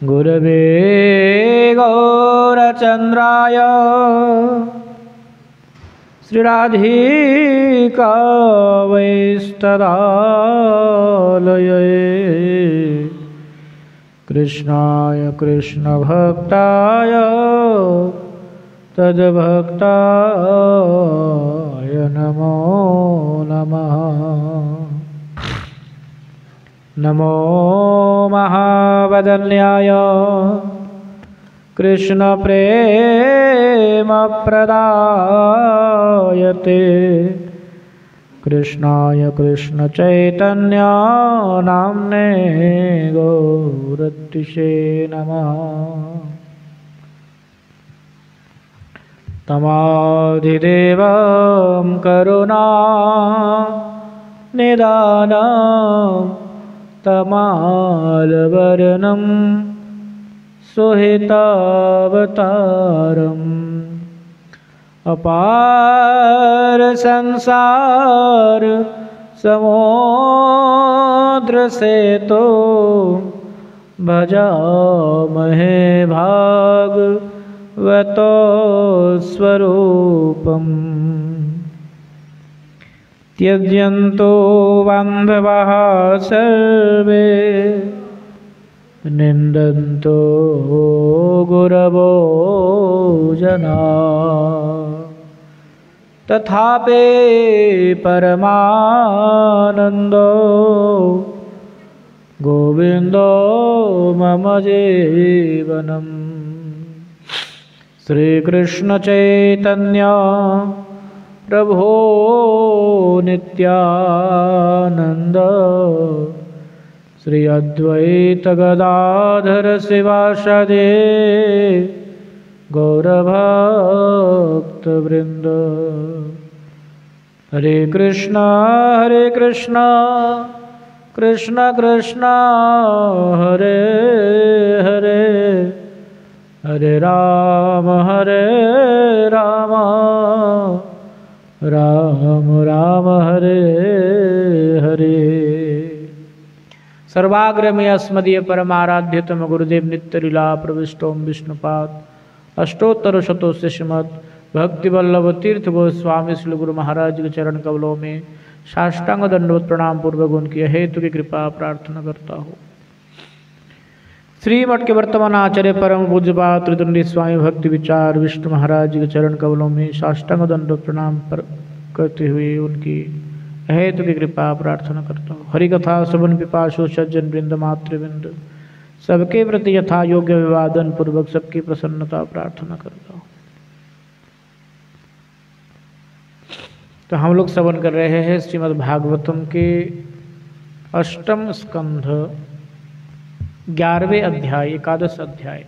गुरवे गौरचन्द्राय श्रीराधिकावैस्तदालये कृष्णाय कृष्णभक्ताय तद्भक्ताय नमो नमः। नमो महावदन्याय कृष्णप्रेमप्रदायते कृष्णाय कृष्णचैतन्य नाम्ने गौरतिषे नमः। तमाधिदेवं करुणा निदानं तमालवर्णं सुहितावतारम् अपार संसार समुद्र सेतो भजामहे भागवतो स्वरूपम्। त्यज्यन्तो बान्धवाः सर्वे निन्दन्तो गुरवो जना तथापि परमानन्दो गोविन्दो मम जीवनम्। श्रीकृष्ण चैतन्य प्रभो नित्यानन्द श्री अद्वैत गदाधर शिवासादि गौरभक्तवृन्द। हरे कृष्ण कृष्ण कृष्ण हरे हरे हरे राम राम राम हरे हरे। सर्वाग्रमे अस्मदीय परमाराध्यतम गुरुदेव नित्यलीला प्रविष्टोम विष्णुपाद अष्टोत्तर शतोस्य श्रीमद् भक्तिवल्लभ तीर्थ गोस्वामी श्री गुरु महाराज के चरण कमलों में साष्टांग दंडवत प्रणाम पूर्वक उनकी हेतु की कृपा प्रार्थना करता हूँ। श्रीमठ के वर्तमान आचार्य परम पूज्यपाद त्रिदंडी स्वामी भक्ति विचार विष्णु महाराज के चरण कमलों में साष्टांग दंडवत प्रणाम करते हुए उनकी हेतु की कृपा प्रार्थना करता हूँ। हरि कथा श्रवण पिपासु सज्जन वृंद मातृवृंद सबके प्रति यथा योग्य विवादन पूर्वक सबकी प्रसन्नता प्रार्थना करता हूँ। तो हम लोग श्रवण कर रहे हैं श्रीमद् भागवतम के अष्टम स्कंध 11वें अध्याय एकादश अध्याय।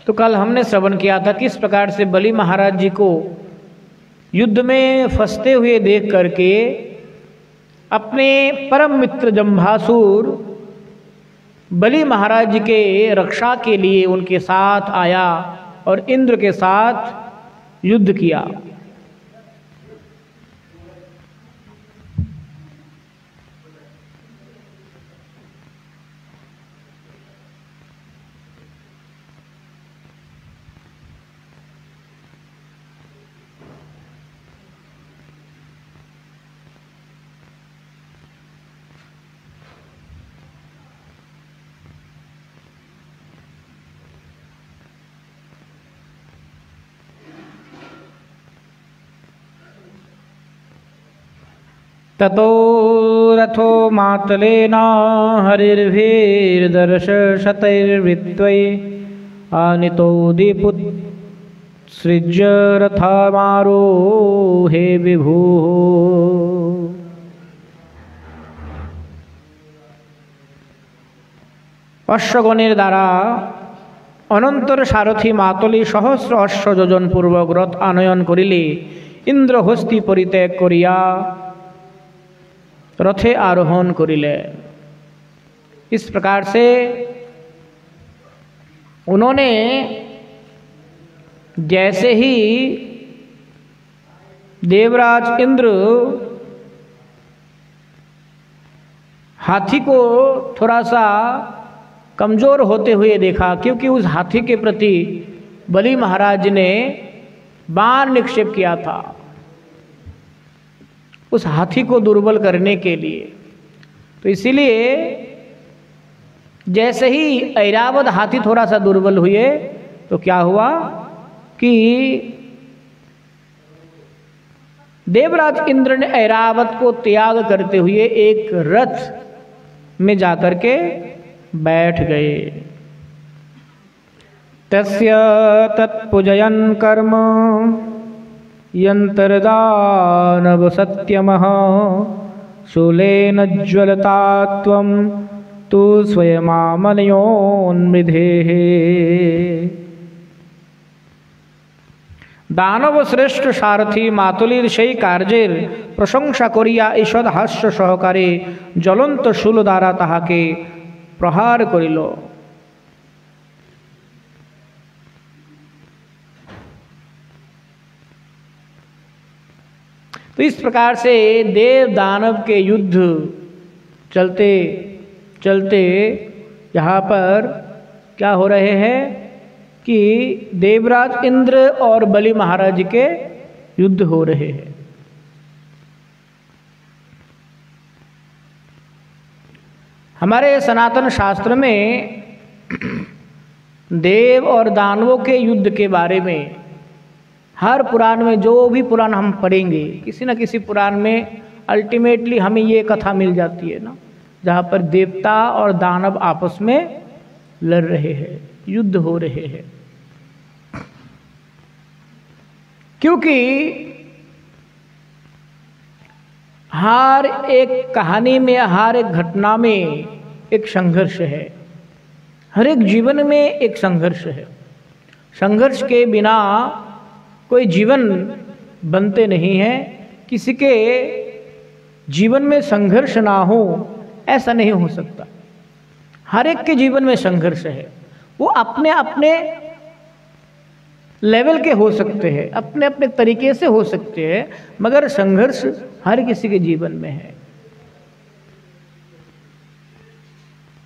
तो कल हमने श्रवण किया था किस प्रकार से बलि महाराज जी को युद्ध में फंसते हुए देख करके अपने परम मित्र जम्भासुर बलि महाराज जी के रक्षा के लिए उनके साथ आया और इंद्र के साथ युद्ध किया। ततो रथो मातलेन हरिर्भिर्दर्श शतैर्वृत्त्वै आनीतो दीपुत्सृज्य रथमारोहे विभुः। অশ্বগণের দ্বারা অনন্তর সারথী মাতলি সহস্র অশ্ব যোজন পূর্বক রথ আনয়ন করিলে इंद्र हस्ती परित्याग करिया रथे आरोहण करिले। इस प्रकार से उन्होंने जैसे ही देवराज इंद्र हाथी को थोड़ा सा कमजोर होते हुए देखा, क्योंकि उस हाथी के प्रति बलि महाराज ने बाण निक्षेप किया था उस हाथी को दुर्बल करने के लिए। तो इसीलिए जैसे ही ऐरावत हाथी थोड़ा सा दुर्बल हुए तो क्या हुआ कि देवराज इंद्र ने ऐरावत को त्याग करते हुए एक रथ में जाकर के बैठ गए। तस्य तत्पूजयन् कर्म यंत्रदानव सत्यमः शूलेन ज्वलता त्वं तु स्वयमामनयोन्मृधेः। दानव श्रेष्ठ सारथी मातुलीर সেই কার্যের প্রশংসা করিয়া ঈষৎ হাস্য সহকারে জ্বলন্ত শূল দ্বারা তাহাকে প্রহার করিল। तो इस प्रकार से देव दानव के युद्ध चलते चलते यहाँ पर क्या हो रहे हैं कि देवराज इंद्र और बलि महाराज के युद्ध हो रहे हैं। हमारे सनातन शास्त्र में देव और दानवों के युद्ध के बारे में हर पुराण में, जो भी पुराण हम पढ़ेंगे, किसी न किसी पुराण में अल्टीमेटली हमें ये कथा मिल जाती है ना, जहाँ पर देवता और दानव आपस में लड़ रहे हैं, युद्ध हो रहे हैं। क्योंकि हर एक कहानी में, हर एक घटना में एक संघर्ष है, हर एक जीवन में एक संघर्ष है। संघर्ष के बिना कोई जीवन बनते नहीं है। किसी के जीवन में संघर्ष ना हो ऐसा नहीं हो सकता। हर एक के जीवन में संघर्ष है, वो अपने अपने लेवल के हो सकते हैं, अपने अपने तरीके से हो सकते हैं, मगर संघर्ष हर किसी के जीवन में है।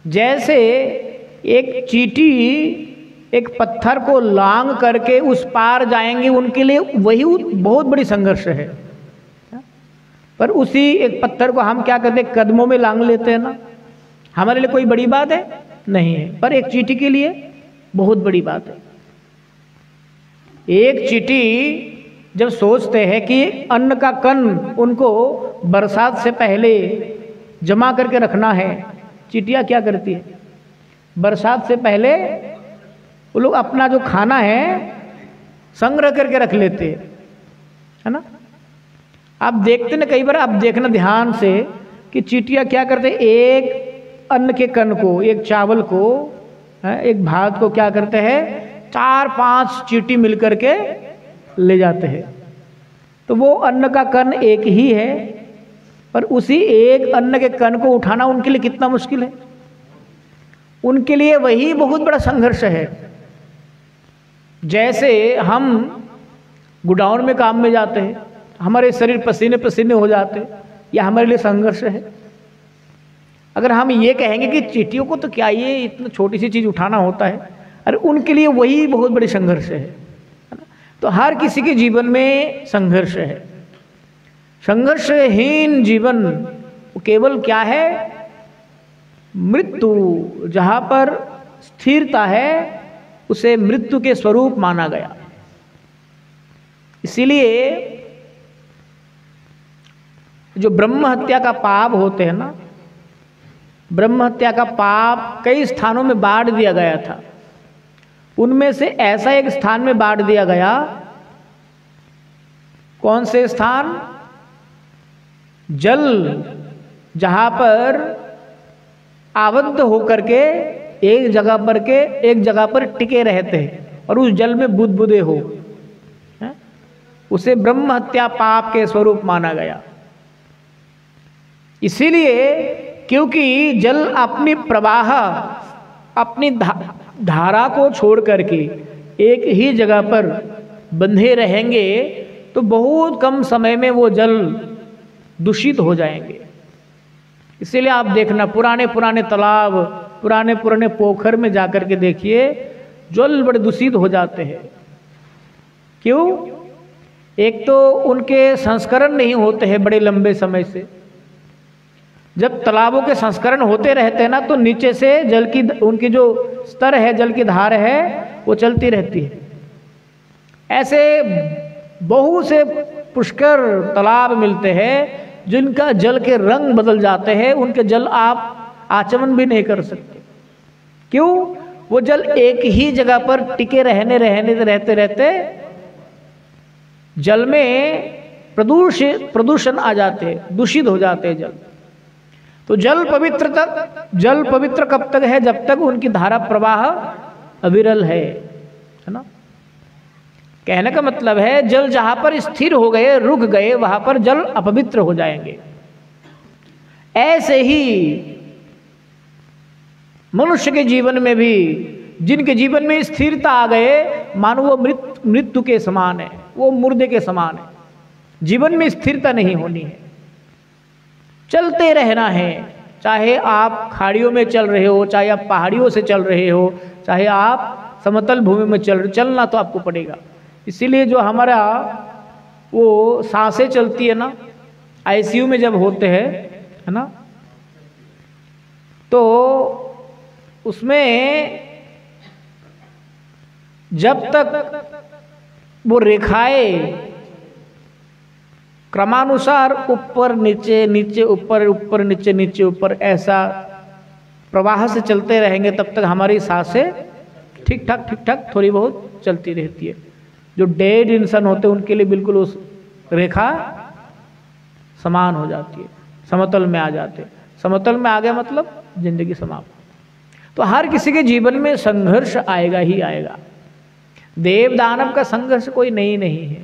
जैसे एक चींटी एक पत्थर को लांग करके उस पार जाएंगे, उनके लिए वही बहुत बड़ी संघर्ष है। पर उसी एक पत्थर को हम क्या करते हैं, कदमों में लांग लेते हैं ना, हमारे लिए कोई बड़ी बात है नहीं है, पर एक चींटी के लिए बहुत बड़ी बात है। एक चींटी जब सोचते हैं कि अन्न का कण उनको बरसात से पहले जमा करके रखना है, चींटियां क्या करती है, बरसात से पहले वो लोग अपना जो खाना है संग्रह करके रख लेते हैं, है ना। आप देखते ना, कई बार आप देखना ध्यान से कि चींटियां क्या करते हैं, एक अन्न के कण को, एक चावल को, एक भात को क्या करते हैं, 4-5 चींटी मिलकर के ले जाते हैं। तो वो अन्न का कण एक ही है, पर उसी एक अन्न के कण को उठाना उनके लिए कितना मुश्किल है। उनके लिए वही बहुत बड़ा संघर्ष है। जैसे हम गोडाउन में काम में जाते हैं, हमारे शरीर पसीने पसीने हो जाते हैं, यह हमारे लिए संघर्ष है। अगर हम ये कहेंगे कि चींटियों को तो क्या ये इतना छोटी सी चीज़ उठाना होता है, अरे उनके लिए वही बहुत बड़ी संघर्ष है। तो हर किसी के जीवन में संघर्ष है। संघर्षहीन जीवन केवल क्या है, मृत्यु। जहाँ पर स्थिरता है उसे मृत्यु के स्वरूप माना गया। इसीलिए जो ब्रह्म हत्या का पाप होते हैं ना, ब्रह्म हत्या का पाप कई स्थानों में बांट दिया गया था। उनमें से ऐसा एक स्थान में बांट दिया गया, कौन से स्थान, जल, जहां पर आबद्ध होकर के एक जगह पर टिके रहते हैं और उस जल में बुदबुदे हो, उसे ब्रह्म हत्या पाप के स्वरूप माना गया। इसीलिए क्योंकि जल अपनी प्रवाह, अपनी धारा को छोड़ करके एक ही जगह पर बंधे रहेंगे तो बहुत कम समय में वो जल दूषित हो जाएंगे। इसीलिए आप देखना पुराने पुराने तालाब, पुराने पुराने पोखर में जाकर के देखिए, जल बड़े दूषित हो जाते हैं। क्यों? एक तो उनके संस्करण नहीं होते हैं बड़े लंबे समय से। जब तालाबों के संस्करण होते रहते हैं ना, तो नीचे से जल की, उनकी जो स्तर है, जल की धार है, वो चलती रहती है। ऐसे बहुत से पुष्कर तालाब मिलते हैं जिनका जल के रंग बदल जाते हैं, उनके जल आप आचमन भी नहीं कर सकते। क्यों? वो जल एक ही जगह पर टिके रहते रहते जल में प्रदूषण आ जाते हैं, दूषित हो जाते हैं जल। तो जल पवित्र कब तक है? जब तक उनकी धारा प्रवाह अविरल है ना। कहने का मतलब है जल जहां पर स्थिर हो गए, रुक गए, वहां पर जल अपवित्र हो जाएंगे। ऐसे ही मनुष्य के जीवन में भी, जिनके जीवन में स्थिरता आ गए, मानो वो मृत्यु के समान है, वो मुर्दे के समान है। जीवन में स्थिरता नहीं होनी है, चलते रहना है। चाहे आप खाड़ियों में चल रहे हो, चाहे आप पहाड़ियों से चल रहे हो, चाहे आप समतल भूमि में चलना तो आपको पड़ेगा। इसीलिए जो हमारा वो सांसें चलती है ना, आईसीयू में जब होते हैं, है ना, तो उसमें जब तक वो रेखाएं क्रमानुसार ऊपर नीचे, नीचे ऊपर, ऊपर नीचे, नीचे ऊपर, ऐसा प्रवाह से चलते रहेंगे, तब तक हमारी सांसें ठीक ठाक थोड़ी बहुत चलती रहती है। जो डेड इंसान होते हैं उनके लिए बिल्कुल उस रेखा समान हो जाती है, समतल में आ जाते। समतल में आ गया मतलब जिंदगी समाप्त। तो हर किसी के जीवन में संघर्ष आएगा ही आएगा। देव दानव का संघर्ष कोई नहीं है,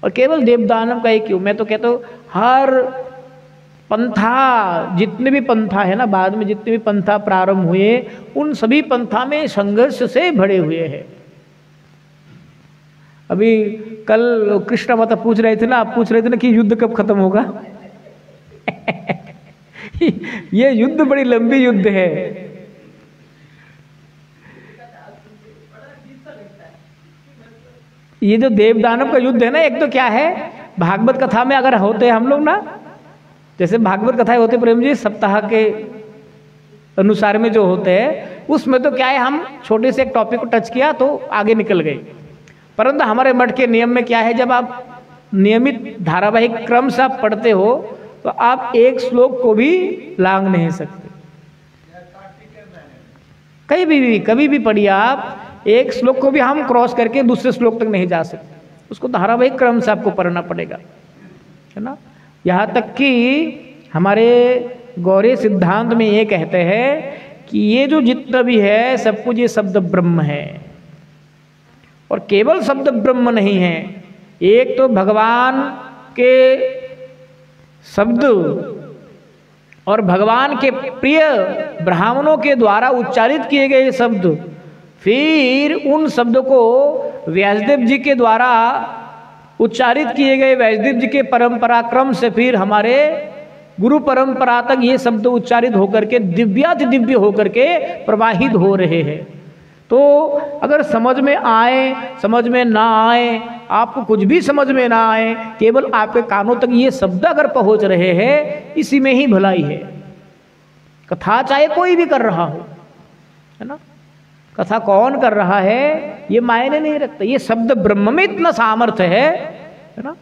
और केवल देव दानव का ही क्यों, मैं तो कहता हूँ हर पंथा, जितने भी पंथा है ना, बाद में जितने भी पंथा प्रारंभ हुए, उन सभी पंथा में संघर्ष से भरे हुए हैं। अभी कल कृष्ण माता पूछ रहे थे ना, आप पूछ रहे थे ना कि युद्ध कब खत्म होगा। ये युद्ध बड़ी लंबी युद्ध है। ये जो देव दानव का युद्ध है ना, एक तो क्या है, भागवत कथा में अगर होते हम लोग ना, जैसे भागवत कथाएं होते प्रेम जी, सप्ताह के अनुसार में जो होते हैं, उसमें तो क्या है, हम छोटे से एक टॉपिक को टच किया तो आगे निकल गए। परंतु हमारे मठ के नियम में क्या है, जब आप नियमित धारावाहिक क्रम से आप पढ़ते हो तो आप एक श्लोक को भी लांघ नहीं सकते। कभी भी पढ़िए आप, एक श्लोक को भी हम क्रॉस करके दूसरे श्लोक तक नहीं जा सकते। उसको धारावाहिक क्रम से आपको पढ़ना पड़ेगा, है ना। यहाँ तक कि हमारे गौरी सिद्धांत में ये कहते हैं कि ये जो जितना भी है सब कुछ ये शब्द ब्रह्म है, और केवल शब्द ब्रह्म नहीं है, एक तो भगवान के शब्द और भगवान के प्रिय ब्राह्मणों के द्वारा उच्चारित किए गए शब्द, फिर उन शब्दों को व्यासदेव जी के द्वारा उच्चारित किए गए, व्यासदेव जी के परंपरा क्रम से फिर हमारे गुरु परंपरा तक ये शब्द उच्चारित होकर के दिव्याति दिव्य होकर के प्रवाहित हो रहे हैं। तो अगर समझ में आए, समझ में ना आए, आपको कुछ भी समझ में ना आए, केवल आपके कानों तक ये शब्द अगर पहुंच रहे हैं, इसी में ही भलाई है। कथा चाहे कोई भी कर रहा हो, है ना, कथा कौन कर रहा है ये मायने नहीं रखता। ये शब्द ब्रह्म में इतना सामर्थ्य है ना,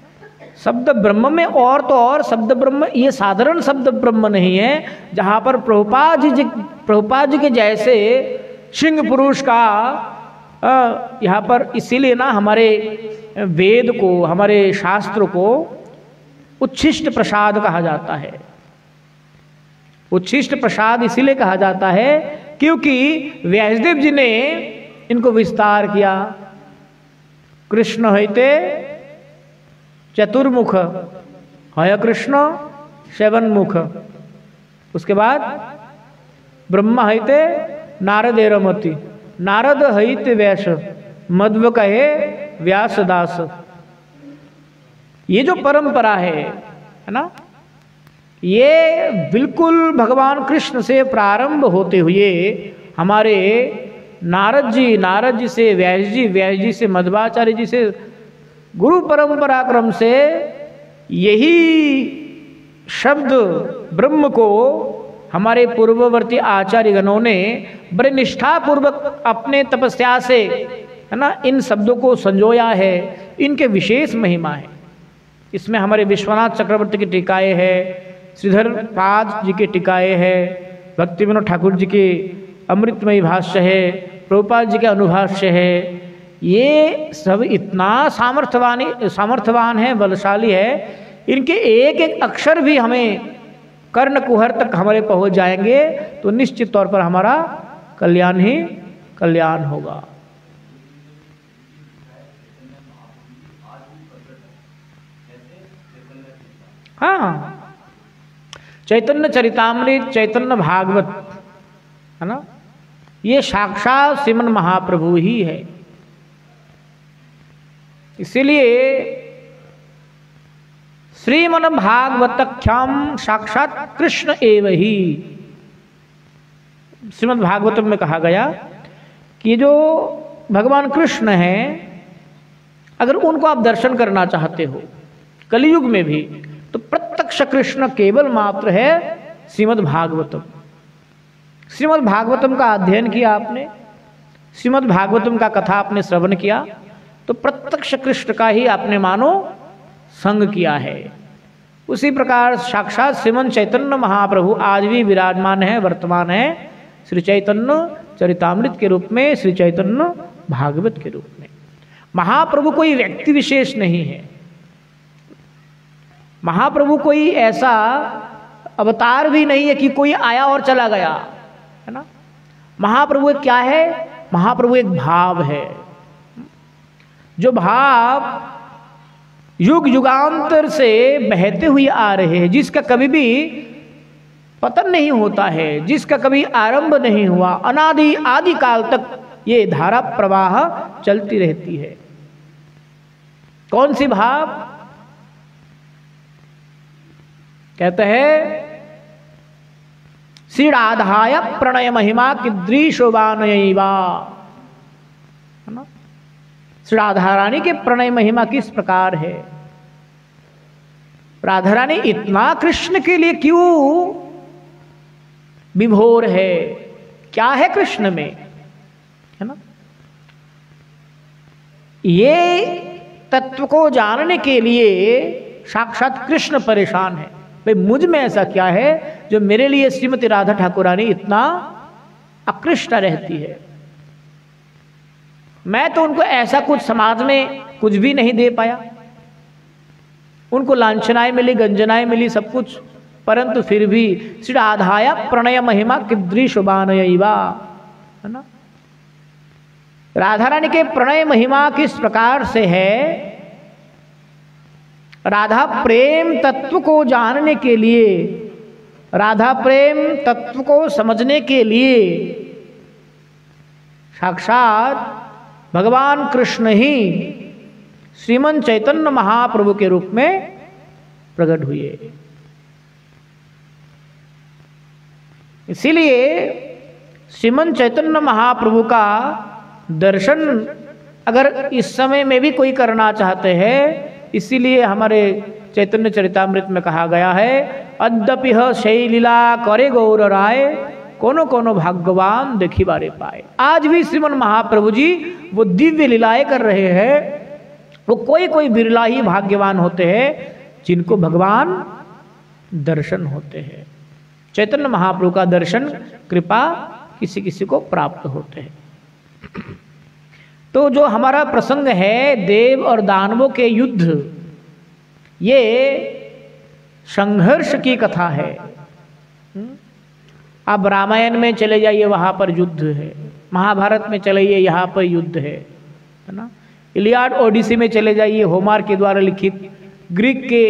शब्द ब्रह्म में, और तो और शब्द ब्रह्म ये साधारण शब्द ब्रह्म नहीं है, जहाँ पर प्रभुपाद जी के जैसे सिंह पुरुष का यहाँ पर, इसीलिए ना हमारे वेद को, हमारे शास्त्र को उच्छिष्ट प्रसाद कहा जाता है। उच्छिष्ट प्रसाद इसीलिए कहा जाता है क्योंकि व्यासदेव जी ने इनको विस्तार किया। कृष्ण हईते चतुर्मुख, हय कृष्ण सेवनमुख। उसके बाद ब्रह्मा हईते नारदेरमति, नारद हईते व्यास, मध्व कहे व्यास दास। ये जो परंपरा है ना, ये बिल्कुल भगवान कृष्ण से प्रारंभ होते हुए हमारे नारद जी से व्यास जी से मध्वाचार्य जी से गुरु परंपरा क्रम से यही शब्द ब्रह्म को हमारे पूर्ववर्ती आचार्य गणों ने बड़े निष्ठा पूर्वक अपने तपस्या से, है ना, इन शब्दों को संजोया है। इनके विशेष महिमा है। इसमें हमारे विश्वनाथ चक्रवर्ती की टीकाएं है, श्रीधर पाद जी के टीकाएं है, भक्ति विनोद ठाकुर जी के अमृतमयी भाष्य है, प्रभुपाद जी के अनुभाष्य है। ये सब इतना सामर्थ्यवान है, बलशाली है। इनके एक एक अक्षर भी हमें कर्ण कुहर तक हमारे पहुंच जाएंगे तो निश्चित तौर पर हमारा कल्याण ही कल्याण होगा। हाँ, चैतन्य चरितामृत, चैतन्य भागवत, है ना, ये साक्षात श्रीमन महाप्रभु ही है। इसीलिए श्रीमन भागवतख्याम साक्षात कृष्ण एव ही, श्रीमद् भागवतम में कहा गया कि जो भगवान कृष्ण हैं, अगर उनको आप दर्शन करना चाहते हो कलियुग में भी, तो प्रत्यक्ष कृष्ण केवल मात्र है श्रीमद् भागवतम। श्रीमद् भागवतम का अध्ययन किया आपने, श्रीमद् भागवतम का कथा आपने श्रवण किया, तो प्रत्यक्ष कृष्ण का ही आपने मानो संग किया है। उसी प्रकार साक्षात श्रीमन चैतन्य महाप्रभु आज भी विराजमान है, वर्तमान है, श्री चैतन्य चरितामृत के रूप में, श्री चैतन्य भागवत के रूप में। महाप्रभु कोई व्यक्ति विशेष नहीं है, महाप्रभु कोई ऐसा अवतार भी नहीं है कि कोई आया और चला गया, है ना। महाप्रभु एक क्या है? महाप्रभु एक भाव है, जो भाव युग युगांतर से बहते हुए आ रहे हैं, जिसका कभी भी पतन नहीं होता है, जिसका कभी आरंभ नहीं हुआ, अनादि आदि काल तक ये धारा प्रवाह चलती रहती है। कौन सी भाव? कहते हैं श्री राधाय प्रणय महिमा कीदृशोबानयैवा, है ना। श्री राधा रानी के प्रणय महिमा किस प्रकार है? राधा रानी इतना कृष्ण के लिए क्यों विभोर है? क्या है कृष्ण में, है ना। ये तत्व को जानने के लिए साक्षात कृष्ण परेशान है। भाई मुझ में ऐसा क्या है जो मेरे लिए श्रीमती राधा ठाकुरानी इतना आकृष्ट रहती है? मैं तो उनको ऐसा कुछ समाज में कुछ भी नहीं दे पाया, उनको लांछनाएं मिली, गंजनाएं मिली, सब कुछ, परंतु फिर भी श्री राधाया प्रणय महिमा कीदृशोबानयैवा, है ना। राधा रानी के प्रणय महिमा किस प्रकार से है? राधा प्रेम तत्व को जानने के लिए, राधा प्रेम तत्व को समझने के लिए साक्षात भगवान कृष्ण ही श्रीमन चैतन्य महाप्रभु के रूप में प्रकट हुए। इसीलिए श्रीमन चैतन्य महाप्रभु का दर्शन अगर इस समय में भी कोई करना चाहते हैं, इसीलिए हमारे चैतन्य चरितामृत में कहा गया है, अद्यपि शै लीला करे गौर राय, कोनो कोनो भाग्यवान देखी बारे पाए। आज भी श्रीमन महाप्रभु जी वो दिव्य लीलाएं कर रहे हैं। वो कोई कोई बिरला ही भाग्यवान होते हैं जिनको भगवान दर्शन होते हैं। चैतन्य महाप्रभु का दर्शन कृपा किसी किसी को प्राप्त होते हैं। तो जो हमारा प्रसंग है देव और दानवों के युद्ध, ये संघर्ष की कथा है। आप रामायण में चले जाइए, वहाँ पर युद्ध है। महाभारत में चले जाइए, यहाँ पर युद्ध है ना। इलियाड ओडिसी में चले जाइए, होमर के द्वारा लिखित, ग्रीक के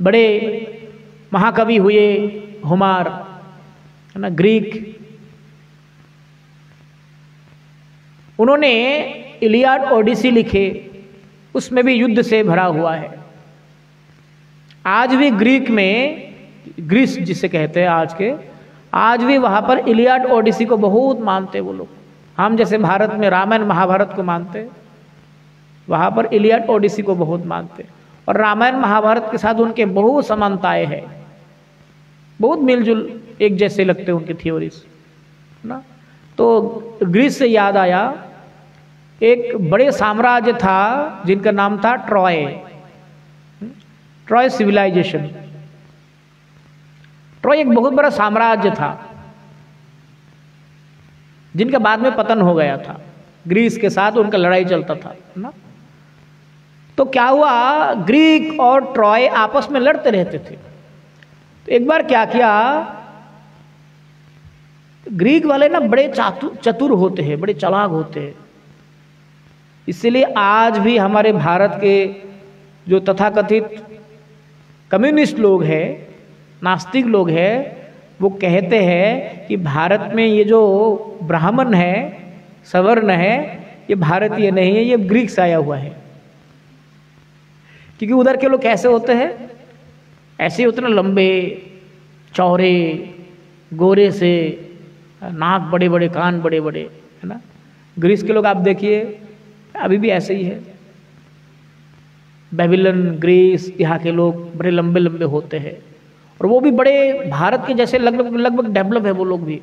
बड़े महाकवि हुए होमर, है ना, ग्रीक, उन्होंने इलियाड ओडिसी लिखे, उसमें भी युद्ध से भरा हुआ है। आज भी ग्रीक में, ग्रीस जिसे कहते हैं आज के, आज भी वहाँ पर इलियाड ओडिसी को बहुत मानते वो लोग। हम जैसे भारत में रामायण महाभारत को मानते, वहाँ पर इलियाड ओडिसी को बहुत मानते। और रामायण महाभारत के साथ उनके बहुत समानताएं हैं, बहुत मिलजुल एक जैसे लगते उनके थ्योरीज ना। तो ग्रीस से याद आया, एक बड़े साम्राज्य था जिनका नाम था ट्रॉय, ट्रॉय सिविलाइजेशन। ट्रॉय एक बहुत बड़ा साम्राज्य था जिनका बाद में पतन हो गया था, ग्रीस के साथ उनका लड़ाई चलता था ना। तो क्या हुआ, ग्रीक और ट्रॉय आपस में लड़ते रहते थे। तो एक बार क्या किया, ग्रीक वाले ना बड़े चतुर होते हैं, बड़े चालाक होते हैं। इसलिए आज भी हमारे भारत के जो तथाकथित कम्युनिस्ट लोग हैं, नास्तिक लोग हैं, वो कहते हैं कि भारत में ये जो ब्राह्मण है, सवर्ण है, ये भारतीय नहीं है, ये ग्रीक से आया हुआ है। क्योंकि उधर के लोग कैसे होते हैं, ऐसे उतने लंबे चौड़े, गोरे से, नाक बड़े बड़े, कान बड़े बड़े, है ना। ग्रीस के लोग आप देखिए अभी भी ऐसे ही है। बेबीलोन, ग्रीस, यहाँ के लोग बड़े लंबे लंबे होते हैं, और वो भी बड़े भारत के जैसे लगभग डेवलप है वो लोग भी।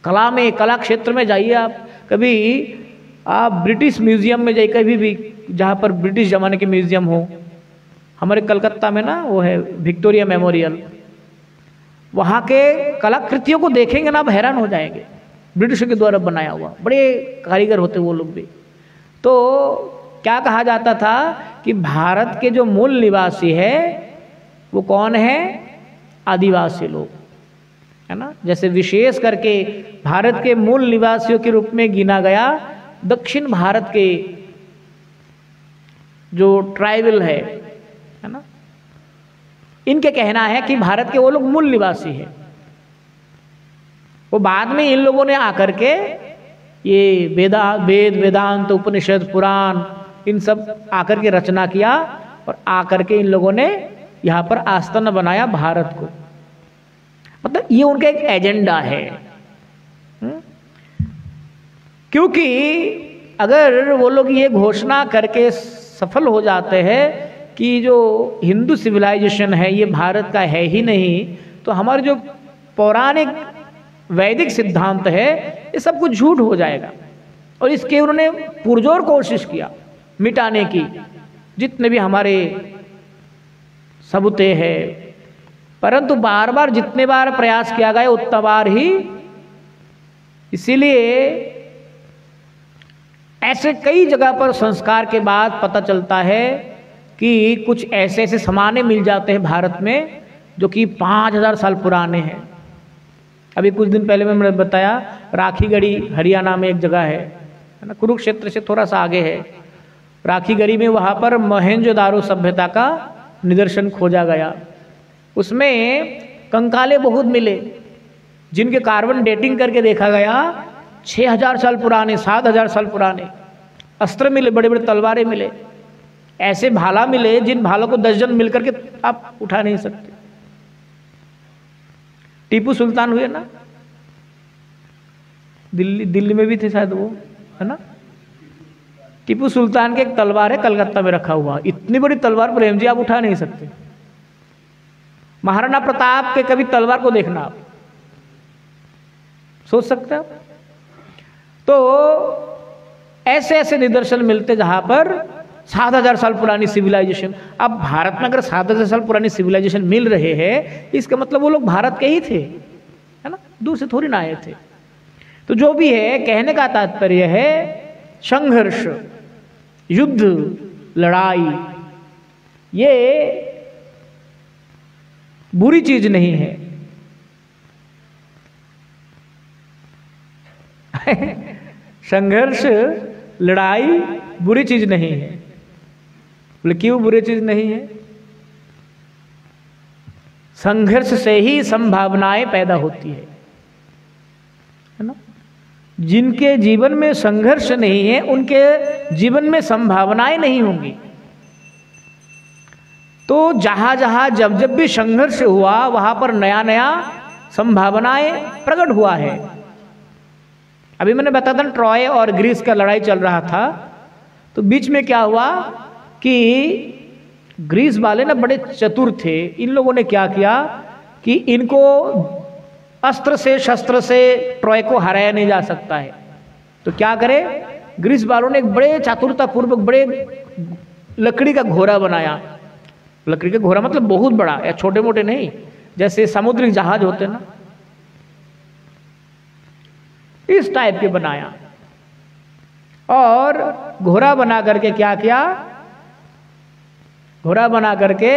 कला में, कला क्षेत्र में जाइए आप, कभी आप ब्रिटिश म्यूजियम में जाइए, कभी भी जहाँ पर ब्रिटिश ज़माने के म्यूजियम हो, हमारे कलकत्ता में ना वो है विक्टोरिया मेमोरियल, वहाँ के कलाकृतियों को देखेंगे ना आप हैरान हो जाएंगे, ब्रिटिशों के द्वारा बनाया हुआ, बड़े कारीगर होते वो लोग भी। तो क्या कहा जाता था कि भारत के जो मूल निवासी है वो कौन है, आदिवासी लोग, है ना। जैसे विशेष करके भारत के मूल निवासियों के रूप में गिना गया दक्षिण भारत के जो ट्राइबल है ना, इनके कहना है कि भारत के वो लोग मूल निवासी हैं। वो बाद में इन लोगों ने आकर के ये वेद, वेदांत, उपनिषद, पुराण, इन सब आकर के रचना किया, और आकर के इन लोगों ने यहाँ पर आस्थान बनाया भारत को। मतलब ये उनका एक एजेंडा है। क्योंकि अगर वो लोग ये घोषणा करके सफल हो जाते हैं कि जो हिंदू सिविलाइजेशन है ये भारत का है ही नहीं, तो हमारे जो पौराणिक वैदिक सिद्धांत है ये सब कुछ झूठ हो जाएगा। और इसके उन्होंने पुरजोर कोशिश किया मिटाने की, जितने भी हमारे सबूते हैं, परंतु बार बार जितने बार प्रयास किया गया उतना बार ही। इसीलिए ऐसे कई जगह पर संस्कार के बाद पता चलता है कि कुछ ऐसे ऐसे समाने मिल जाते हैं भारत में जो कि 5000 साल पुराने हैं। अभी कुछ दिन पहले मैंने बताया राखीगढ़ी हरियाणा में एक जगह है ना, कुरुक्षेत्र से थोड़ा सा आगे है राखीगढ़ी में, वहाँ पर मोहनजोदारो सभ्यता का निदर्शन खोजा गया। उसमें कंकाले बहुत मिले जिनके कार्बन डेटिंग करके देखा गया 6000 साल पुराने, 7000 साल पुराने। अस्त्र मिले, बड़े बड़े तलवारें मिले, ऐसे भाला मिले जिन भालों को 10 जन मिलकर के आप उठा नहीं सकते। टीपू सुल्तान हुए ना, दिल्ली में भी थे शायद वो, है ना। टीपू सुल्तान के एक तलवार है कलकत्ता में रखा हुआ, इतनी बड़ी तलवार प्रेम जी आप उठा नहीं सकते। महाराणा प्रताप के कभी तलवार को देखना आप, सोच सकते हैं। तो ऐसे ऐसे निदर्शन मिलते जहां पर 7000 साल पुरानी सिविलाइजेशन। अब भारत में अगर 7000 साल पुरानी सिविलाइजेशन मिल रहे हैं, इसका मतलब वो लोग भारत के ही थे, है ना, दूर से थोड़ी ना आए थे। तो जो भी है, कहने का तात्पर्य है संघर्ष, युद्ध, लड़ाई ये बुरी चीज नहीं है, संघर्ष, लड़ाई बुरी चीज नहीं है। बोले क्यों बुरी चीज नहीं है? संघर्ष से ही संभावनाएं पैदा होती है ना। जिनके जीवन में संघर्ष नहीं है उनके जीवन में संभावनाएं नहीं होंगी। तो जहां जहां जब जब भी संघर्ष हुआ वहां पर नया नया संभावनाएं प्रकट हुआ है। अभी मैंने बताया था ट्रॉय और ग्रीस का लड़ाई चल रहा था, तो बीच में क्या हुआ कि ग्रीस वाले ना बड़े चतुर थे। इन लोगों ने क्या किया कि इनको अस्त्र से शस्त्र से ट्रॉय को हराया नहीं जा सकता है, तो क्या करे, ग्रीस वालों ने एक बड़े चातुरता पूर्वक बड़े लकड़ी का घोड़ा बनाया। लकड़ी का घोड़ा मतलब बहुत बड़ा, या छोटे मोटे नहीं, जैसे समुद्री जहाज होते ना, इस टाइप के बनाया। और घोड़ा बना करके क्या किया, घोड़ा बना करके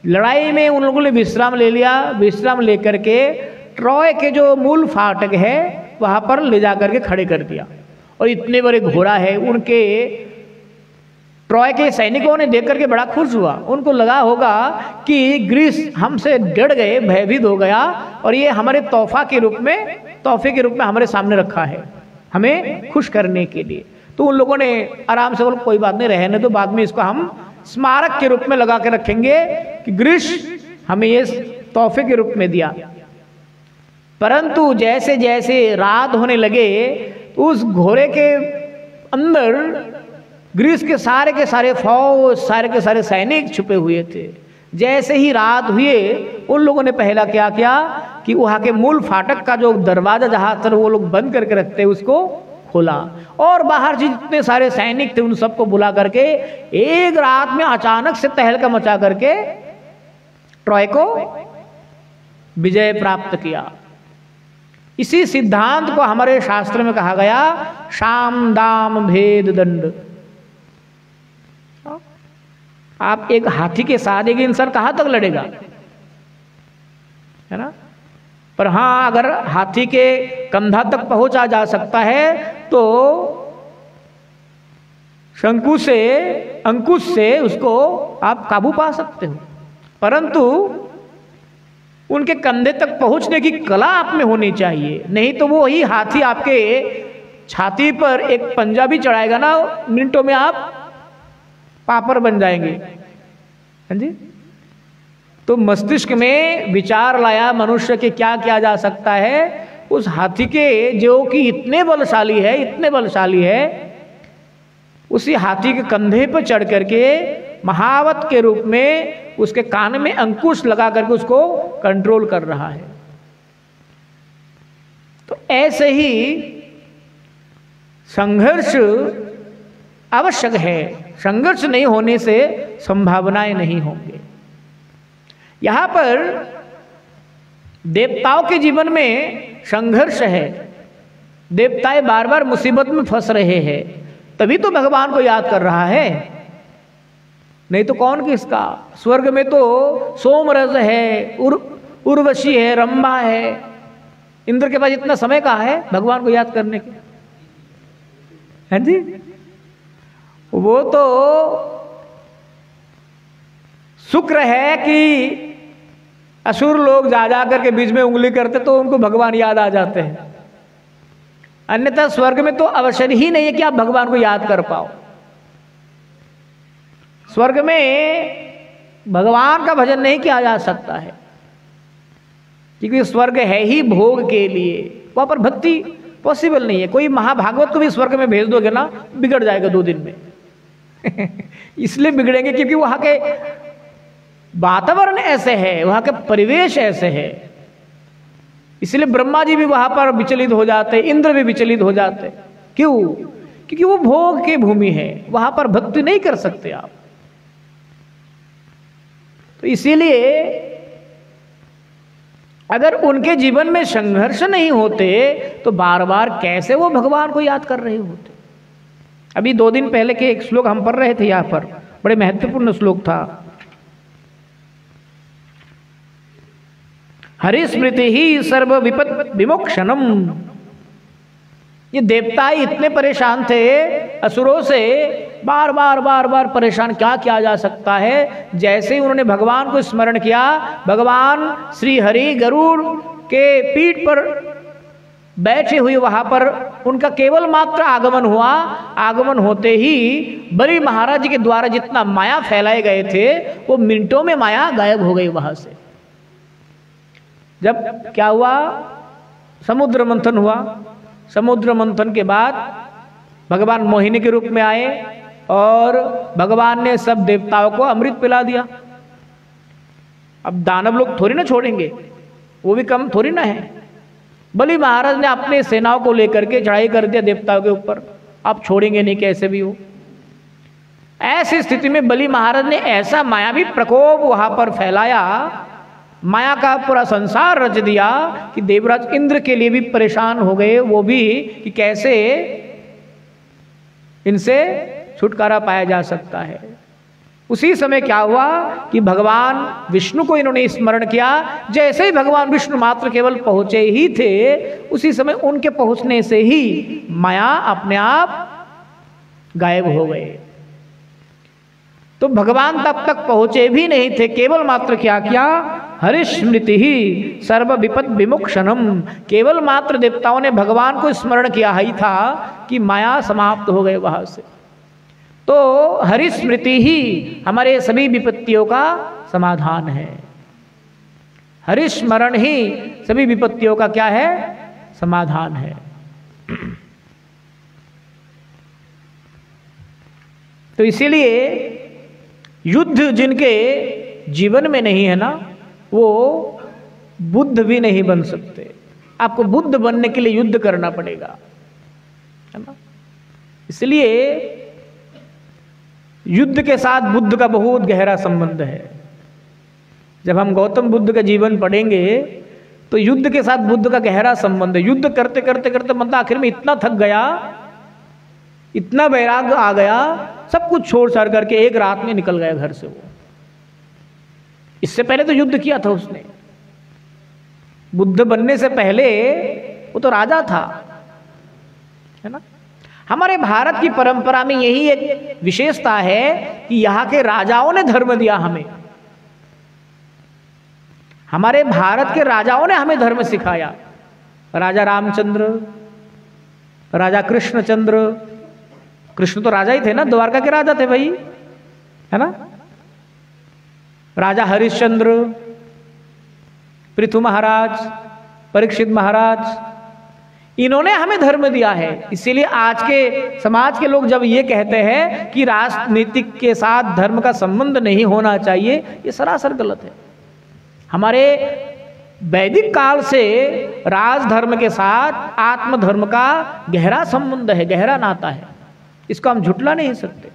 लड़ाई में उन लोगों ने विश्राम ले लिया। विश्राम लेकर के ट्रॉय के जो मूल फाटक है वहां पर ले जाकर के खड़े कर दिया। और इतने बड़े घोड़ा है, उनके ट्रॉय के सैनिकों ने देख करके बड़ा खुश हुआ। उनको लगा होगा कि ग्रीस हमसे डर गए, भयभीत हो गया, और ये हमारे तोहफे के रूप में हमारे सामने रखा है, हमें खुश करने के लिए। तो उन लोगों ने आराम से बोला कोई बात नहीं, रहने दो, बाद में इसको हम स्मारक के रूप में लगा के रखेंगे कि ग्रीस हमें ये तोहफे के रूप में दिया। परंतु जैसे जैसे रात होने लगे उस घोड़े के अंदर ग्रीस के सारे फौज, सारे के सारे सैनिक छुपे हुए थे। जैसे ही रात हुए उन लोगों ने पहला क्या किया कि वहां के मूल फाटक का जो दरवाजा जहां पर वो लोग बंद करके रखते उसको खोला, और बाहर जितने सारे सैनिक थे उन सबको बुला करके एक रात में अचानक से तहलका मचा करके ट्रॉय को विजय प्राप्त किया। इसी सिद्धांत को हमारे शास्त्र में कहा गया साम दाम भेद दंड। आप एक हाथी के साथ एक इंसान कहां तक लड़ेगा, है ना। पर हाँ, अगर हाथी के कंधा तक पहुंचा जा सकता है तो अंकुश से उसको आप काबू पा सकते हो। परंतु उनके कंधे तक पहुंचने की कला आप में होनी चाहिए, नहीं तो वो ही हाथी आपके छाती पर एक पंजा भी चढ़ाएगा ना, मिनटों में आप पापड़ बन जाएंगे। हाँ जी। तो मस्तिष्क में विचार लाया मनुष्य के क्या किया जा सकता है, उस हाथी के जो कि इतने बलशाली है, उसी हाथी के कंधे पर चढ़ करके महावत के रूप में उसके कान में अंकुश लगा करके उसको कंट्रोल कर रहा है। तो ऐसे ही संघर्ष आवश्यक है, संघर्ष नहीं होने से संभावनाएं नहीं होंगे। यहां पर देवताओं के जीवन में संघर्ष है, देवताएं बार बार मुसीबत में फंस रहे हैं, तभी तो भगवान को याद कर रहा है, नहीं तो कौन किसका। स्वर्ग में तो सोमरस है, उर्वशी है, रंभा है, इंद्र के पास इतना समय कहाँ है भगवान को याद करने के, है जी। वो तो शुक्र है कि असुर लोग जा करके बीच में उंगली करते तो उनको भगवान याद आ जाते हैं, अन्यथा स्वर्ग में तो अवसर ही नहीं है कि आप भगवान को याद कर पाओ। स्वर्ग में भगवान का भजन नहीं किया जा सकता है, क्योंकि स्वर्ग है ही भोग के लिए, वहां पर भक्ति पॉसिबल नहीं है। कोई महाभागवत को भी स्वर्ग में भेज दोगे ना, बिगड़ जाएगा 2 दिन में इसलिए बिगड़ेंगे क्योंकि वहां के वातावरण ऐसे है, वहां के परिवेश ऐसे है। इसलिए ब्रह्मा जी भी वहां पर विचलित हो जाते, इंद्र भी विचलित हो जाते। क्यों? क्योंकि वो भोग की भूमि है, वहां पर भक्ति नहीं कर सकते आप। तो इसीलिए अगर उनके जीवन में संघर्ष नहीं होते तो बार बार कैसे वो भगवान को याद कर रहे होते। अभी 2 दिन पहले के एक श्लोक हम पढ़ रहे थे, यहां पर बड़े महत्वपूर्ण श्लोक था। हरि स्मृति ही सर्व विपद विमोक्षणम। ये देवता ही इतने परेशान थे असुरों से, बार बार परेशान, क्या किया जा सकता है। जैसे ही उन्होंने भगवान को स्मरण किया, भगवान श्री हरि गरुड़ के पीठ पर बैठे हुए वहां पर उनका केवल मात्र आगमन हुआ। आगमन होते ही बलि महाराज के द्वारा जितना माया फैलाए गए थे वो मिनटों में माया गायब हो गई वहां से। जब क्या हुआ, समुद्र मंथन हुआ। समुद्र मंथन के बाद भगवान मोहिनी के रूप में आए और भगवान ने सब देवताओं को अमृत पिला दिया। अब दानव लोग थोड़ी ना छोड़ेंगे, वो भी कम थोड़ी ना है। बलि महाराज ने अपने सेनाओं को लेकर के चढ़ाई कर दिया देवताओं के ऊपर, आप छोड़ेंगे नहीं कैसे भी हो। ऐसी स्थिति में बलि महाराज ने ऐसा मायावी प्रकोप वहां पर फैलाया, माया का पूरा संसार रच दिया कि देवराज इंद्र के लिए भी परेशान हो गए, वो भी कि कैसे इनसे छुटकारा पाया जा सकता है। उसी समय क्या हुआ कि भगवान विष्णु को इन्होंने स्मरण किया। जैसे ही भगवान विष्णु मात्र केवल पहुंचे ही थे, उसी समय उनके पहुंचने से ही माया अपने आप गायब हो गए। तो भगवान तब तक पहुंचे भी नहीं थे, केवल मात्र क्या किया, हरिस्मृति ही सर्व विपद विमुक्षणम, केवल मात्र देवताओं ने भगवान को स्मरण किया ही था कि माया समाप्त हो गए वहां से। तो हरिस्मृति ही हमारे सभी विपत्तियों का समाधान है। हरिस्मरण ही सभी विपत्तियों का क्या है, समाधान है। तो इसीलिए युद्ध जिनके जीवन में नहीं है ना, वो बुद्ध भी नहीं बन सकते। आपको बुद्ध बनने के लिए युद्ध करना पड़ेगा, है ना। इसलिए युद्ध के साथ बुद्ध का बहुत गहरा संबंध है। जब हम गौतम बुद्ध का जीवन पढ़ेंगे तो युद्ध के साथ बुद्ध का गहरा संबंध है। युद्ध करते करते करते मतलब आखिर में इतना थक गया, इतना वैराग्य आ गया, सब कुछ छोड़ छाड़ करके एक रात में निकल गया घर से वो। इससे पहले तो युद्ध किया था उसने। बुद्ध बनने से पहले वो तो राजा था, है ना। हमारे भारत की परंपरा में यही एक विशेषता है कि यहाँ के राजाओं ने धर्म दिया हमें। हमारे भारत के राजाओं ने हमें धर्म सिखाया। राजा रामचंद्र, राजा कृष्णचंद्र, कृष्ण तो राजा ही थे ना, द्वारका के राजा थे भाई, है ना। राजा हरिश्चंद्र, पृथु महाराज, परीक्षित महाराज, इन्होंने हमें धर्म दिया है। इसीलिए आज के समाज के लोग जब ये कहते हैं कि राजनीतिक के साथ धर्म का संबंध नहीं होना चाहिए, ये सरासर गलत है। हमारे वैदिक काल से राजधर्म के साथ आत्मधर्म का गहरा संबंध है, गहरा नाता है। इसको हम झुटला नहीं सकते।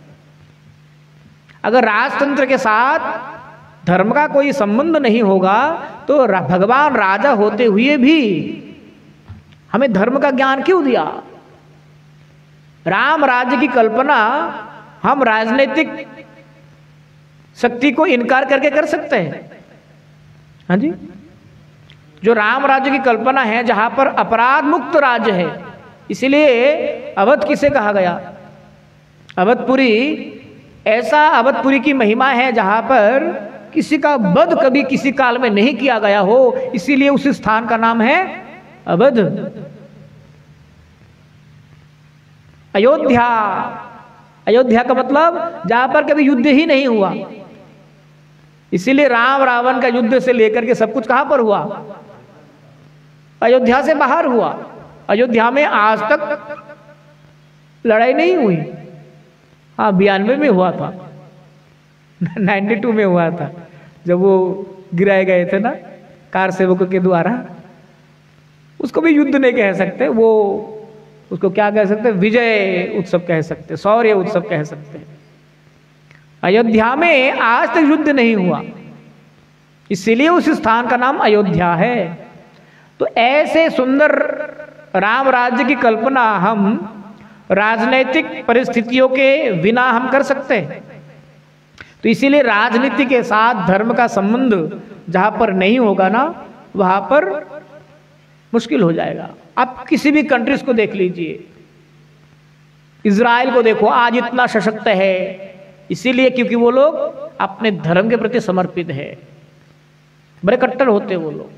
अगर राजतंत्र के साथ धर्म का कोई संबंध नहीं होगा तो भगवान राजा होते हुए भी हमें धर्म का ज्ञान क्यों दिया। राम राज्य की कल्पना हम राजनीतिक शक्ति को इनकार करके कर सकते हैं, हाँ जी। जो राम राज्य की कल्पना है, जहां पर अपराध मुक्त राज्य है, इसलिए अवध किसे कहा गया, अवधपुरी। ऐसा अवधपुरी की महिमा है जहां पर किसी का वध कभी किसी काल में नहीं किया गया हो, इसीलिए उस स्थान का नाम है अवध। अयोध्या, अयोध्या का मतलब जहां पर कभी युद्ध ही नहीं हुआ। इसीलिए राम रावण का युद्ध से लेकर के सब कुछ कहां पर हुआ, अयोध्या से बाहर हुआ। अयोध्या में आज तक लड़ाई नहीं हुई। हाँ, 92 में हुआ था, 92 में हुआ था, जब वो गिराए गए थे ना कार सेवकों के द्वारा। उसको भी युद्ध नहीं कह सकते, वो उसको क्या कह सकते, विजय उत्सव कह सकते, शौर्य उत्सव कह सकते हैं। अयोध्या में आज तक युद्ध नहीं हुआ, इसीलिए उस स्थान का नाम अयोध्या है। तो ऐसे सुंदर राम राज्य की कल्पना हम राजनीतिक परिस्थितियों के बिना हम कर सकते हैं। तो इसीलिए राजनीति के साथ धर्म का संबंध जहां पर नहीं होगा ना, वहां पर मुश्किल हो जाएगा। आप किसी भी कंट्रीज को देख लीजिए, इजराइल को देखो, आज इतना सशक्त है, इसीलिए क्योंकि वो लोग अपने धर्म के प्रति समर्पित है, बड़े कट्टर होते हैं वो लोग।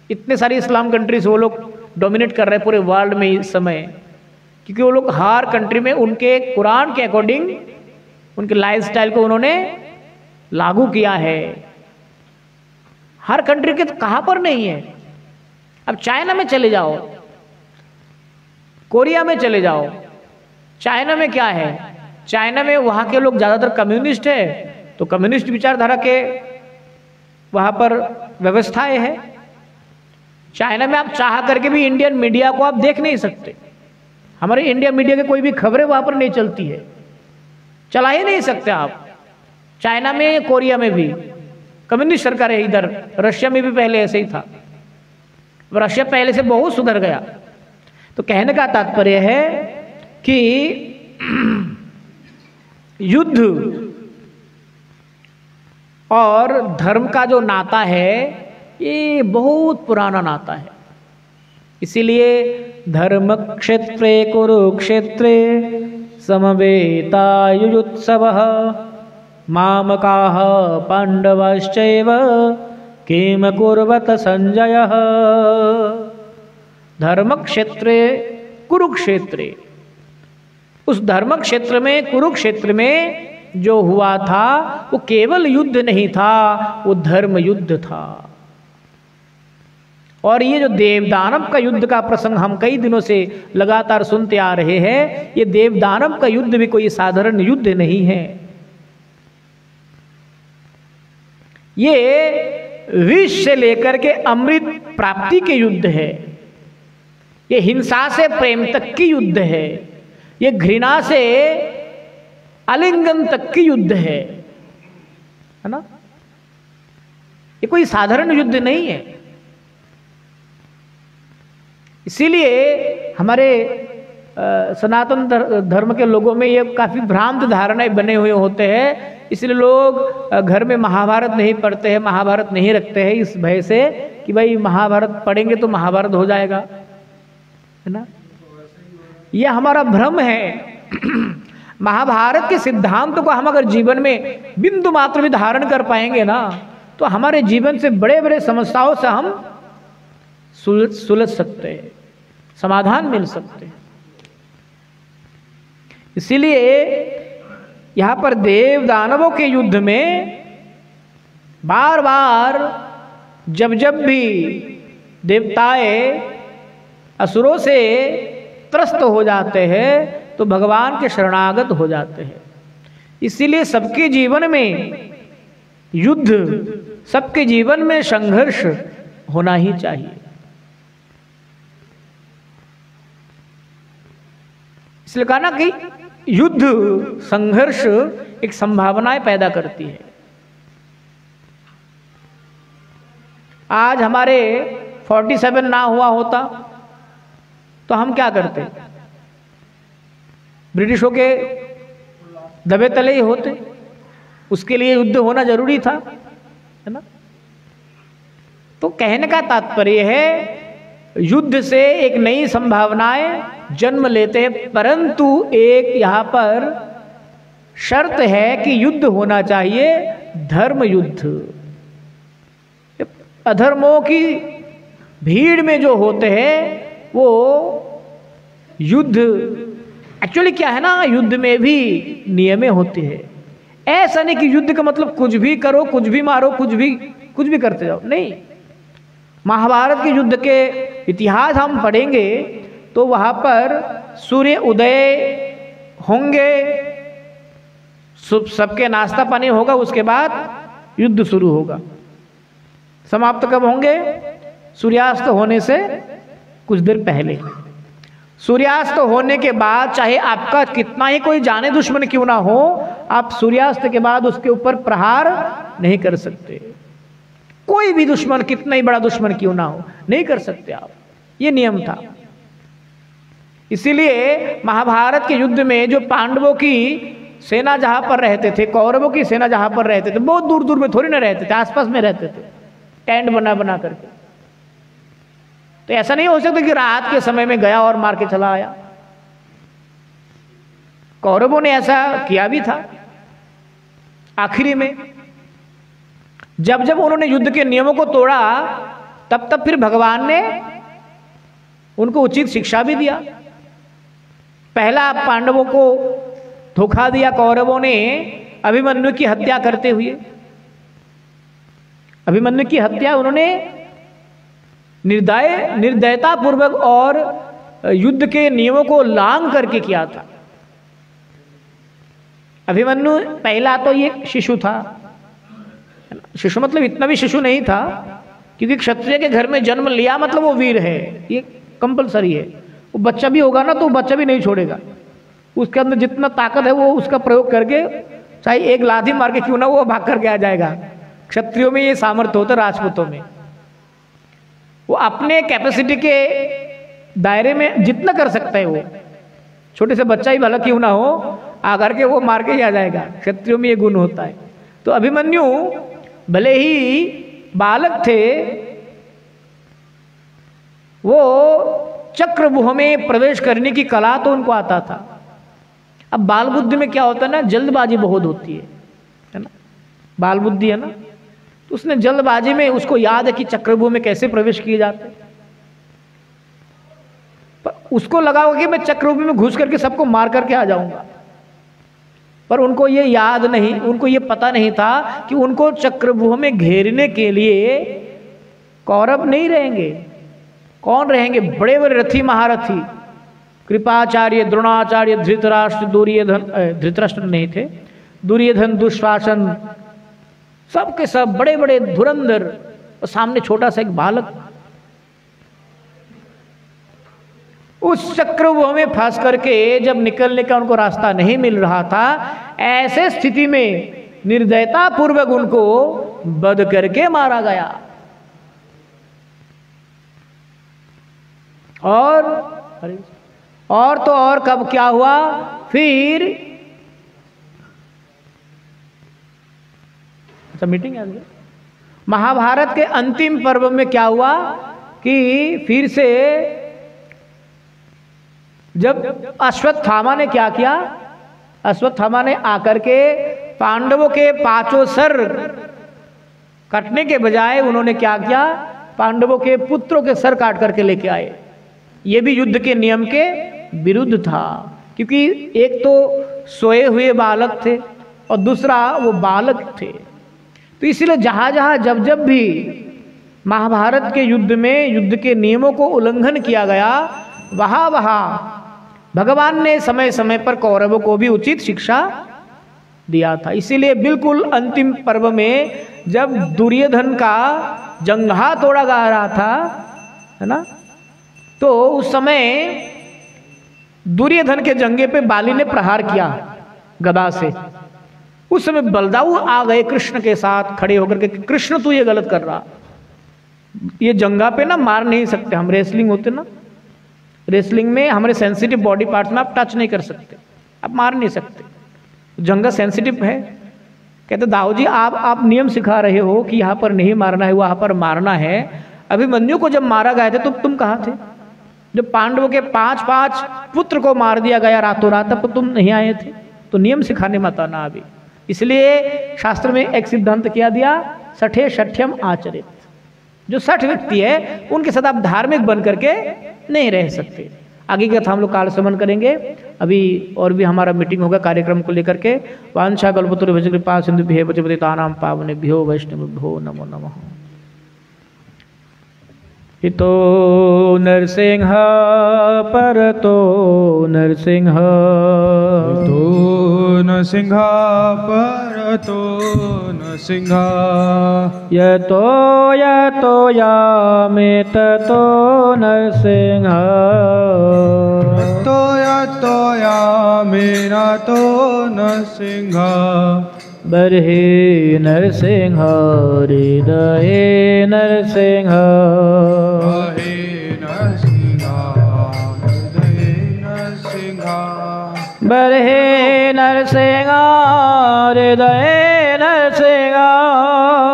इतने सारी इस्लाम कंट्रीज वो लोग डोमिनेट कर रहे हैं पूरे वर्ल्ड में इस समय, क्योंकि वो लोग हर कंट्री में उनके कुरान के अकॉर्डिंग उनके लाइफस्टाइल को उन्होंने लागू किया है। हर कंट्री के कहां पर नहीं है। अब चाइना में चले जाओ, कोरिया में चले जाओ, चाइना में क्या है, चाइना में वहां के लोग ज्यादातर कम्युनिस्ट है, तो कम्युनिस्ट विचारधारा के वहां पर व्यवस्थाएं है। चाइना में आप चाह करके भी इंडियन मीडिया को आप देख नहीं सकते। हमारे इंडिया मीडिया की कोई भी खबरें वहां पर नहीं चलती है, चला ही नहीं सकते आप। चाइना में, कोरिया में भी कम्युनिस्ट सरकार है। इधर रशिया में भी पहले ऐसे ही था, रशिया पहले से बहुत सुधर गया। तो कहने का तात्पर्य है कि युद्ध और धर्म का जो नाता है ये बहुत पुराना नाता है। इसीलिए धर्म क्षेत्रे कुरुक्षेत्रे समवेतायुयुत्सवः मामकाः पांडवश्चैव किम कुर्वत संजयः। धर्म क्षेत्रे कुरुक्षेत्रे, उस धर्म क्षेत्र में, कुरुक्षेत्र में जो हुआ था वो केवल युद्ध नहीं था, वो धर्म युद्ध था। और ये जो देवदानव का युद्ध का प्रसंग हम कई दिनों से लगातार सुनते आ रहे हैं, ये देवदानव का युद्ध भी कोई साधारण युद्ध नहीं है। ये विष से लेकर के अमृत प्राप्ति के युद्ध है, ये हिंसा से प्रेम तक की युद्ध है, ये घृणा से आलिंगन तक की युद्ध है ना। ये कोई साधारण युद्ध नहीं है। इसीलिए हमारे सनातन धर्म के लोगों में ये काफी भ्रांत धारणाएं बने हुए होते हैं। इसलिए लोग घर में महाभारत नहीं पढ़ते हैं, महाभारत नहीं रखते हैं, इस भय से कि भाई महाभारत पढ़ेंगे तो महाभारत हो जाएगा, है ना। यह हमारा भ्रम है। महाभारत के सिद्धांत को हम अगर जीवन में बिंदु मात्र भी धारण कर पाएंगे ना, तो हमारे जीवन से बड़े बड़े समस्याओं से हम सुलझ सकते हैं, समाधान मिल सकते हैं। इसीलिए यहां पर देव दानवों के युद्ध में बार बार जब जब भी देवताएं असुरों से त्रस्त हो जाते हैं तो भगवान के शरणागत हो जाते हैं। इसीलिए सबके जीवन में युद्ध, सबके जीवन में संघर्ष होना ही चाहिए। इसलिए कहा ना कि युद्ध, संघर्ष एक संभावनाएं पैदा करती है। आज हमारे 47 ना हुआ होता तो हम क्या करते, ब्रिटिशों के दबे तले ही होते। उसके लिए युद्ध होना जरूरी था, है ना। तो कहने का तात्पर्य है युद्ध से एक नई संभावनाएं जन्म लेते हैं, परंतु एक यहां पर शर्त है कि युद्ध होना चाहिए धर्म युद्ध। अधर्मों की भीड़ में जो होते हैं वो युद्ध, एक्चुअली क्या है ना, युद्ध में भी नियमें होती है। ऐसा नहीं कि युद्ध का मतलब कुछ भी करो, कुछ भी मारो, कुछ भी करते जाओ, नहीं। महाभारत के युद्ध के इतिहास हम पढ़ेंगे तो वहां पर सूर्य उदय होंगे, सबके नाश्ता पानी होगा, उसके बाद युद्ध शुरू होगा। समाप्त कब होंगे? सूर्यास्त होने से कुछ देर पहले। सूर्यास्त होने के बाद चाहे आपका कितना ही कोई जाने दुश्मन क्यों ना हो, आप सूर्यास्त के बाद उसके ऊपर प्रहार नहीं कर सकते। कोई भी दुश्मन, कितना ही बड़ा दुश्मन क्यों ना हो, नहीं कर सकते आप। ये नियम था। इसीलिए महाभारत के युद्ध में जो पांडवों की सेना जहां पर रहते थे, कौरवों की सेना जहां पर रहते थे, बहुत दूर दूर में थोड़ी ना रहते थे, आसपास में रहते थे, टेंट बना बना करके। तो ऐसा नहीं हो सकता कि रात के समय में गया और मार के चला आया। कौरवों ने ऐसा किया भी था। आखिरी में जब जब उन्होंने युद्ध के नियमों को तोड़ा, तब तब फिर भगवान ने उनको उचित शिक्षा भी दिया। पहला पांडवों को धोखा दिया कौरवों ने अभिमन्यु की हत्या करते हुए। अभिमन्यु की हत्या उन्होंने निर्दयता पूर्वक और युद्ध के नियमों को लांघ करके किया था। अभिमन्यु पहला तो ये शिशु था। शिशु मतलब इतना भी शिशु नहीं था, क्योंकि क्षत्रिय के घर में जन्म लिया मतलब वो वीर है, ये कंपलसरी है। वो बच्चा भी होगा ना तो बच्चा भी नहीं छोड़ेगा, उसके अंदर जितना ताकत है वो उसका प्रयोग करके, चाहे एक लाठी मार के क्यों ना वो भाग करके आ जाएगा। क्षत्रियों में ये सामर्थ्य होता, राजपूतों में वो अपने कैपेसिटी के दायरे में जितना कर सकता है, वो छोटे से बच्चा ही भला क्यों ना हो, आकर के वो मार के ही आ जाएगा। क्षत्रियों में ये गुण होता है। तो अभिमन्यु भले ही बालक थे, वो चक्रव्यूह में प्रवेश करने की कला तो उनको आता था। अब बाल बुद्धि में क्या होता है ना, जल्दबाजी बहुत होती है ना, बाल बुद्धि है ना, तो उसने जल्दबाजी में उसको याद है कि चक्रव्यूह में कैसे प्रवेश किए जाते, पर उसको लगा कि मैं चक्रव्यूह में घुस करके सबको मार करके आ जाऊंगा। पर उनको ये याद नहीं, उनको ये पता नहीं था कि उनको चक्रव्यूह में घेरने के लिए कौरव नहीं रहेंगे। कौन रहेंगे? बड़े बड़े रथी महारथी, कृपाचार्य, द्रोणाचार्य, धृतराष्ट्र, दुर्योधन, धृतराष्ट्र नहीं थे, दुर्योधन, दुशासन, सब के सब बड़े बड़े धुरंधर, और सामने छोटा सा एक बालक। उस चक्रव्यूह में फंस करके जब निकलने का उनको रास्ता नहीं मिल रहा था, ऐसे स्थिति में निर्दयता पूर्वक उनको वध करके मारा गया। और तो और कब क्या हुआ, फिर अच्छा मीटिंग है महाभारत के अंतिम पर्व में क्या हुआ कि फिर से जब अश्वत्थामा ने क्या किया, अश्वत्थामा ने आकर के पांडवों के पांचों सर काटने के बजाय उन्होंने क्या किया, पांडवों के पुत्रों के सर काट करके लेके आए। ये भी युद्ध के नियम के विरुद्ध था, क्योंकि एक तो सोए हुए बालक थे और दूसरा वो बालक थे। तो इसलिए जहां जहां जब जब भी महाभारत के युद्ध में युद्ध के नियमों को उल्लंघन किया गया, वहां वहां भगवान ने समय समय पर कौरवों को भी उचित शिक्षा दिया था। इसीलिए बिल्कुल अंतिम पर्व में जब दुर्योधन का जंघा तोड़ा जा रहा था, है ना, तो उस समय दुर्योधन के जंघे पे बाली ने प्रहार किया गदा से। उस समय बलदाऊ आ गए कृष्ण के साथ खड़े होकर के, कृष्ण तू ये गलत कर रहा, ये जंघा पे ना मार नहीं सकते हम, रेसलिंग होते ना, रेसलिंग में हमारे सेंसिटिव बॉडी पार्ट्स में आप टच नहीं कर सकते, आप मार नहीं सकते, जंघा सेंसिटिव है। कहते दाऊ जी आप नियम सिखा रहे हो कि यहाँ पर नहीं मारना है, वहां पर मारना है। अभिमन्यु को जब मारा गया था तो तुम कहाँ थे? जब पांडवों के 5 पुत्र को मार दिया गया रातों रात, तब तुम नहीं आए थे। तो नियम सिखाने मत आना अभी। इसलिए शास्त्र में एक सिद्धांत क्या दिया, सठे सठ्यम आचरित। जो सठ व्यक्ति है उनके साथ आप धार्मिक बन करके नहीं रह सकते। आगे की कथा हम लोग काल श्रवण करेंगे। अभी और भी हमारा मीटिंग होगा कार्यक्रम को लेकर के। वांछा कल्पतरुभ्यश्च कृपा सिंधुभ्यः पतितानां पावनेभ्यो वैष्णवेभ्यो नमो नमः। हितो नरसिंह परतो नरसिंह, हितो नरसिंह परतो नरसिंह, यतो यतो यामे ततो नरसिंह, यतो यतो यामे ततो नरसिंह, बर्हे नरसिंह हृदये नरसिंह, बर्हे नरसिंह हृदये नरसिंह, बर्हे नरसिंह हृदये नरसिंह,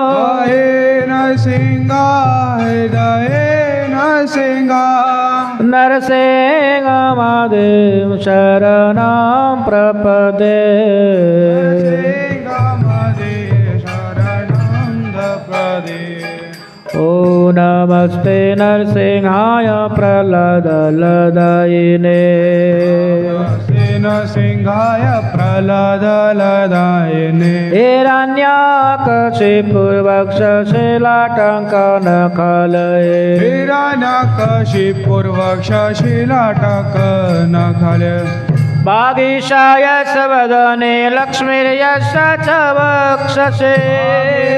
बर्हे नरसिंह हृदये नरसिंह, नरसिंह महादेव शरणं प्रपदे। ओ नमस्ते नरसिंहाय प्रह्लादलदायिने। नरसिंहाय प्रह्लादलदायिने। हिरण्यकशिपुर्वक्षशिलाटङ्कनखलये। हिरण्यकशिपुर्वक्षशिलाटङ्कनखलये। वागीशायस्य वदने लक्ष्मीर्यस्य च वक्षसि।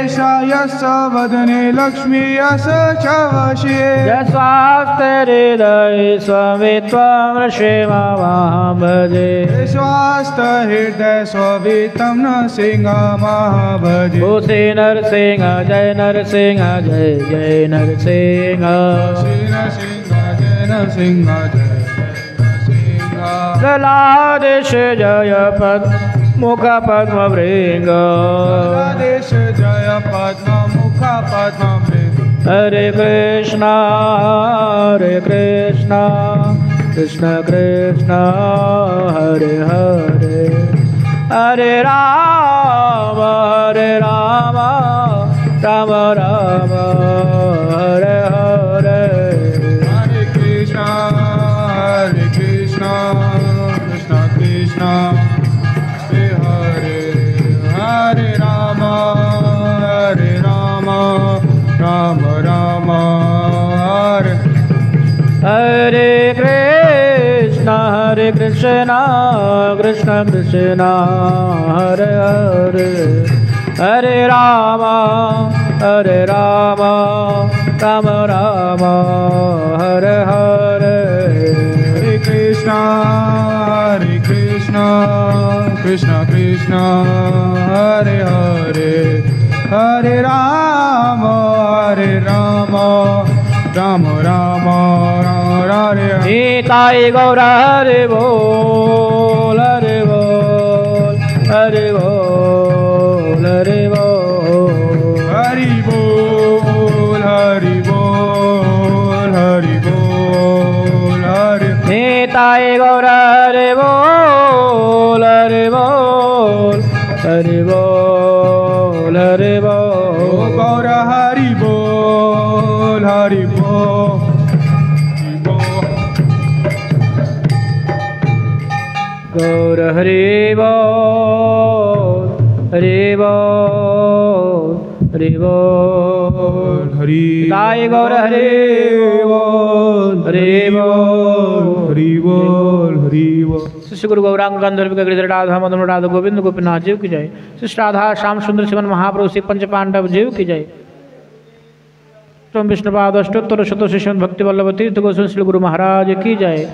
वागीशायस्य वदने लक्ष्मीर्यस्य च वक्षसि। यस्वास्ते हृदये स्ववित्वं नृसिंहमहं भजे। यस्वास्ते हृदये स्ववित्वं नृसिंहमहं भजे। ओ श्री नरसिंह जय नरसिंह जय जय नरसिंह। श्री नरसिंह जय नरसिंह जय। प्रह्लादेश जय मुख पद्मभृंग। प्रह्लादेश जय पद्म मुख पद्मभृंग। हरे कृष्णा कृष्ण कृष्ण हरे हरे, हरे राम राम राम हरे हरे। हरे कृष्णा कृष्ण कृष्ण हरे हरे, हरे राम राम राम हरे। हरे कृष्ण कृष्ण कृष्ण हरे हरे, हरे राम राम राम हरे हरे। हरे कृष्ण कृष्ण कृष्ण हरे हरे, हरे राम राम राम हरे हरे। निताय गौर हरे बोल हरे बोल हरे बोल हरे बोल हरि बोल हरि बोल हरि बोल हरि। निताय गौर हरे बोल हरे बोल हरे बोल हरे बोल। गौर हरि बोल हरि बोल। गौर हरि बोल हरि बोल हरि बोल हरि निताय गौर हरि बोल हरि बोल हरि बोल हरि बोल। श्री गुरु गौरांग गंधर्व गिरिधर राधा मदन राधा गोविंद गोपीनाथ जीव की जय। श्री राधा श्याम सुंदर शिवन महाप्रभु श्री पंच पांडव जीव की जय। तुम विष्णुपाद अष्टोत्तर शतशिष्यन भक्ति वल्लभ तीर्थ गोस्वामी श्री गुरु महाराज की जय।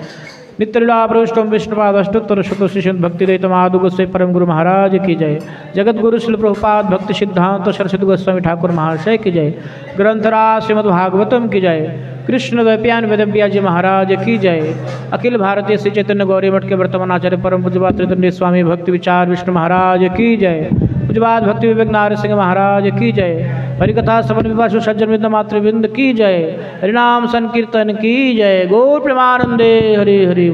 नित्यलीला प्रविष्टम विष्णुपाद अष्टोत्तर शतशिष्यन भक्ति दयित माधु गोस्वामी परम गुरु महाराज की जय। जगत गुरु श्री प्रभुपाद भक्ति सिद्धांत सरस्वती गोस्वामी ठाकुर महाशय की जय। ग्रंथराज श्रीमद् भागवतम की जय। कृष्ण द्वैपायन वेदव्यास जी महाराज की जय। अखिल भारतीय श्री चैतन्य गौरी मठ के वर्तमान आचार्य परम पूज्यपाद त्रिदंडी स्वामी भक्ति विचार विष्णु महाराज की जय। पूज्यपाद भक्ति विवेक नारद सिंह महाराज की जय। हरिकथा श्रवण विपासु सज्जन विद्या मातृवृंद की जय। हरिनाम संकीर्तन की जय। गौर प्रेमानंदे हरि हरि।